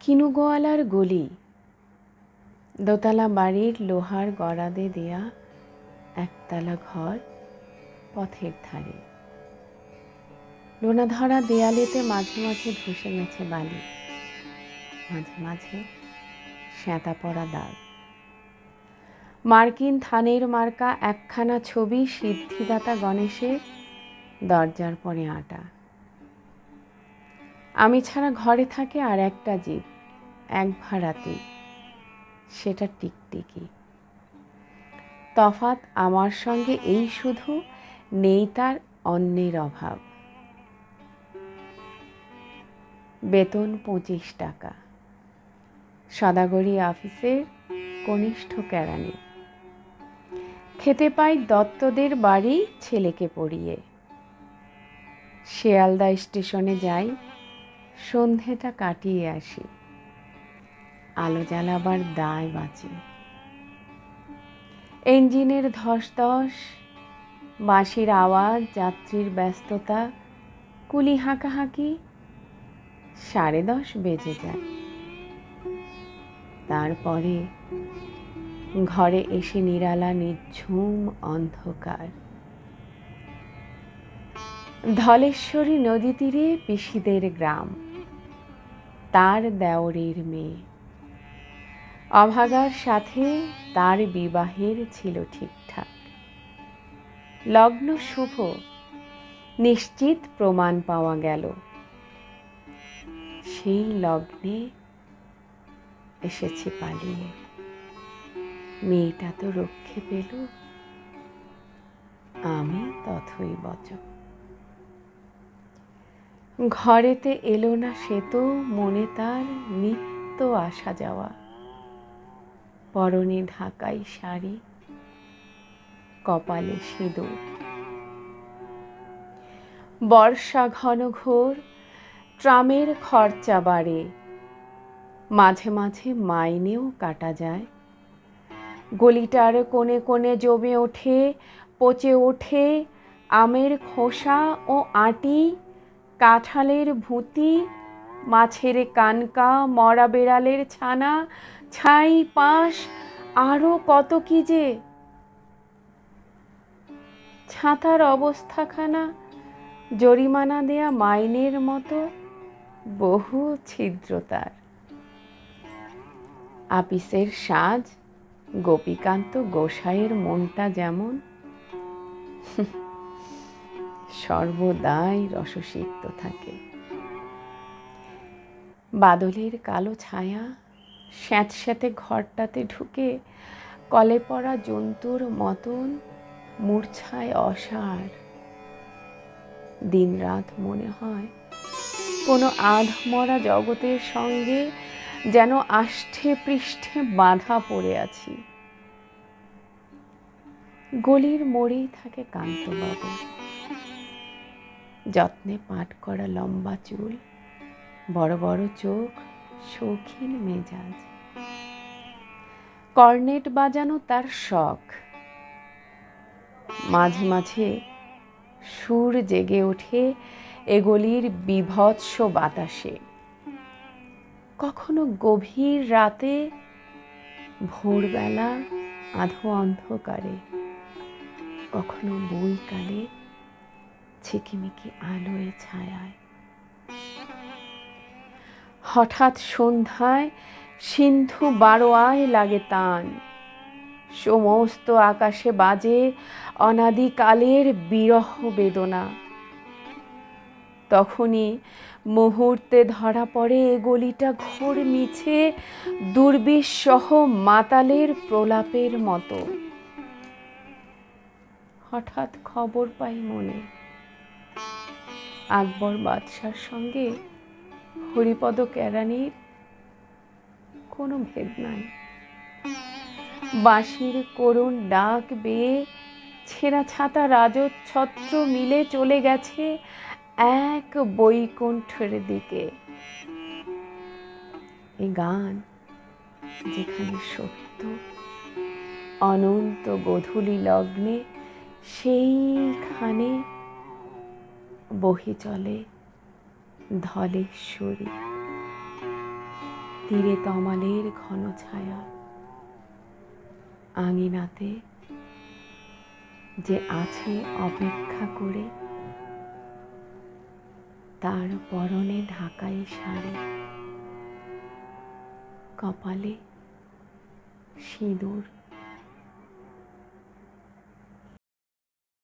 কিনুগোয়ালার গলি, দোতলা বাড়ির লোহার গড়াদে দেয়া একতলা ঘর পথের ধারে। লোনা ধরা দেয়ালেতে মাঝে মাঝে ধসে গেছে বালি, মাঝে মাঝে শ্যাঁতা পড়া দাগ। মার্কিন থানের মার্কা একখানা ছবি সিদ্ধিদাতা গণেশের দরজার পরে আঁটা। আমি ছাড়া ঘরে থাকে আর একটা জীব, এক ভাড়াতে, সেটা টিকটিকি। তফাৎ আমার সঙ্গে এই শুধু, নেই তার অন্যের অভাব। বেতন 25 টাকা, সদাগরি অফিসের কনিষ্ঠ কেরানি। খেতে পাই দত্তদের বাড়ি ছেলেকে পড়িয়ে। শিয়ালদা স্টেশনে যাই, সন্ধেটা কাটিয়ে আসি, আলো জ্বালাবার দায় বাঁচে। ইঞ্জিনের ধস-ধস, বাঁশির আওয়াজ, যাত্রীর ব্যস্ততা, কুলি হাঁকাহাঁকি, 10:30 বেজে যায়। তারপরে ঘরে এসে নিরালা নিঝুম অন্ধকার। ধলেশ্বরী নদী তীরে পিসিদের গ্রাম, তার দেওরের মেয়ে। অভাগার সাথে তার বিবাহের ছিল ঠিকঠাক। লগ্ন শুভ, নিশ্চিত প্রমাণ পাওয়া গেল। সেই লগ্নে এসেছি পালিয়ে। মেয়েটা তো রক্ষে পেল, আমি তথৈবচ। ঘরেতে এলো না সে তো, মনে তার নিত্য আসা যাওয়া। পরনে ঢাকাই শাড়ি, কপালে সিঁদুর। বর্ষা ঘন ঘোর, ট্রামের খরচা বাড়ে, মাঝে মাঝে মাইনেও কাটা যায়। গলিটার কোণে কোণে জমে ওঠে, পচে ওঠে আমের খোসা ও আঁটি, কাঁঠালের ভুঁতি, মাছের কানকা, মরা বেড়ালের ছানা, ছাই পাঁশ, আরো কত কি যে। ছাতার অবস্থাখানা জরিমানা দেয়া মাইনের মতো, বহু ছিদ্র তার। আপিসের সাজ, গোপীকান্ত গোসাইয়ের মনটা যেমন সর্বদাই রসসিক্ত থাকে। বাদলের কালো ছায়া স্যাঁতস্যাঁতে ঘরটাতে ঢুকে কলে পড়া জন্তুর মতন মূর্ছায় অসাড়। দিনরাত মনে হয় কোনো আধমরা জগতের সঙ্গে যেন আষ্ঠে পৃষ্ঠে বাঁধা পড়ে আছি। গলির মোড়েই থাকে কান্তবাবু, যত্নে পাট করা লম্বা চুল, বড় বড় চোখ, শৌখিন মেজাজ। কর্নেট বাজানো তার শখ। মাঝে মাঝে সুর জেগে ওঠে এ গলির বীভৎস বাতাসে। কখনো গভীর রাতে, ভোরবেলা আধো অন্ধকারে, কখনো বৈকালে ঝিকিমিকি আলোয় ছায়ায়। হঠাৎ সন্ধ্যায় সিন্ধু বারোয়ায় লাগে তান, সমস্ত আকাশে বাজে অনাদিকালের বিরহ বেদনা। তখনই মুহূর্তে ধরা পড়ে এ গলিটা ঘোর মিছে দুর্বিষহ মাতালের প্রলাপের মতো। হঠাৎ খবর পাই মনে, আকবর বাদশার সঙ্গে হরিপদ কেরানির কোনো ভেদ নাই। বাঁশির করুণ ডাক বেয়ে ছেঁড়া ছাতা রাজছত্র মিলে চলে গেছে এক বৈকুণ্ঠের দিকে। এই গান যেখানে সত্য, অনন্ত গোধূলি লগ্নে সেইখানে বহি চলে ধলেশ্বরী। তীরে তমালের ঘন ছায়া, আঙিনাতে যে আছে অপেক্ষা করে, তার পরনে ঢাকাই শাড়ি, কপালে সিঁদুর।